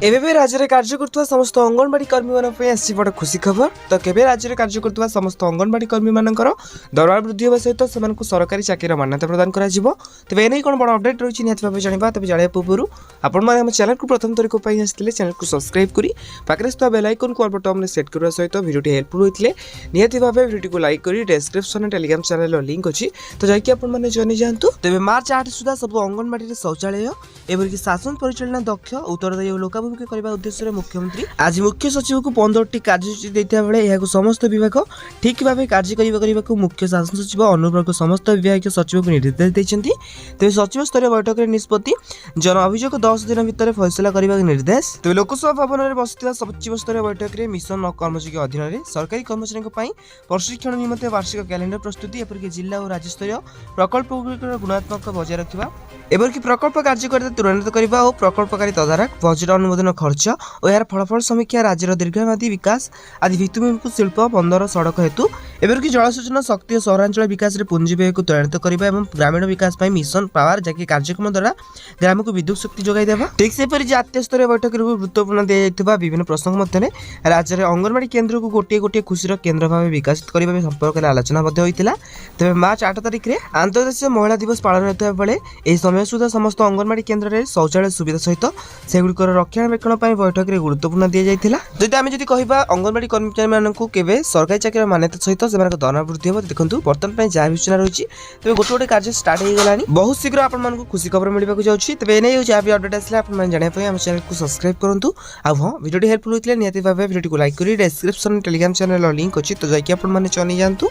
एबे राज्य में कार्य कर समस्त अंगनवाड़ी कर्मी मान बड़ खुशी खबर। तो केबे राज्य में कार्य कर समस्त अंगनवाड़ी कर्मी मान दरमार वृद्धि होगा सहित से सरकारी चाकरी मान्यता प्रदान कर तेज एने कौन बड़ अपडेट रही निहत जाना तेज जाना पूर्व आपण चैनल को प्रथम तरीक आसते चैनल को सब्सक्राइब कर पाखे बेल आइकन को बटन सेट करने सहित भिडियो हेल्पफुल होते निहत भाव भिडियो को लाइक कर डिस्क्रिप्शन टेलीग्राम चैनल लिंक अच्छी तो जाकि आपने जॉइन जातु। तेज मार्च 8 सुधा सब अंगनवाड़ी शौचालय एवं शासन परिचालना दक्ष उत्तरदायी और लोकाभिमुखी करने उद्देश्य मुख्यमंत्री आज मुख्य सचिव को 15टी कार्यसूची देता बेले यह समस्त विभाग ठीक भाव कार्य करने को मुख्य शासन सचिव अनुवर्ग समस्त विभाग सचिव को निर्देश देते। तेज सचिव स्तरीय बैठक में निष्पत्ति जन अभियोग 10 दिन भितर फैसला करने निर्देश। तेज लोकसभा भवन में बसुवा सचिव स्तरीय बैठक में मिशन कर्मयोगी अधीन सरकारी कर्मचारी प्रशिक्षण निमंते वार्षिक कैलेंडर प्रस्तुति एपरिक जिला और राज्य स्तरीय प्रकल्प गुणात्मक बजाय रखा एपरिक प्रकल्प कार्यकारिता त्वरान्वित करने और प्रकल्पकारी तदारख बजेट अनुमोदन खर्च और यार फलाफल समीक्षा राज्यर दीर्घमेयादी विकास आदि भित्तिभूमि शिल्प बंदर सड़क हेतु एपरिक जलसेचन शक्ति और सहरांचल विकास में पुंजी व्यय को त्वरान्वित करने और ग्रामीण विकास मिशन पावर जैकि कार्यक्रम द्वारा ग्राम को विद्युत शक्ति जोगाई ठीक से जातीय स्तरीय बैठक गुरुत्वपूर्ण दिया विभिन्न प्रसंग मध्य राज्य में अंगनवाड़ी केन्द्र को गोटे गोटे खुशीर केन्द्र भाव विकसित करने संपर्क में आलोचना होता। तेज मार्च 8 तारिख में अंतर्राष्ट्रीय महिला दिवस पालन होता बेले यह समय सुधा समस्त अंगनवाड़ी केन्द्र में शौचालय सुविधा सहित सेगुड़िकर रक्षणाबेक्षण गुरुत्वपूर्ण दि जाता। जदि आम जदि कह अंगनवाड़ी कर्मचारी मानक केवे सरकारी चाकरी मान्यता सहित से दरमा वृद्धि हो देखो बर्तमान जहाँ भी सूचना रही तेज गोटे गोटे कार्य स्टार्ट हो गला बहुत शीघ्र आपको खुशी खबर मिलवा जाऊँगी। तेज एने जहाँ भी अपडेट आसे आप जानापी आम चैनल को सब्सक्राइब करूँ आ हाँ भिडियो हेल्पफुल होता है निहत भाव भिडियो को लाइक कर डिस्क्रिप्शन टेलीग्राम चैनल लिंक अच्छी तो जाकि आपने जातु।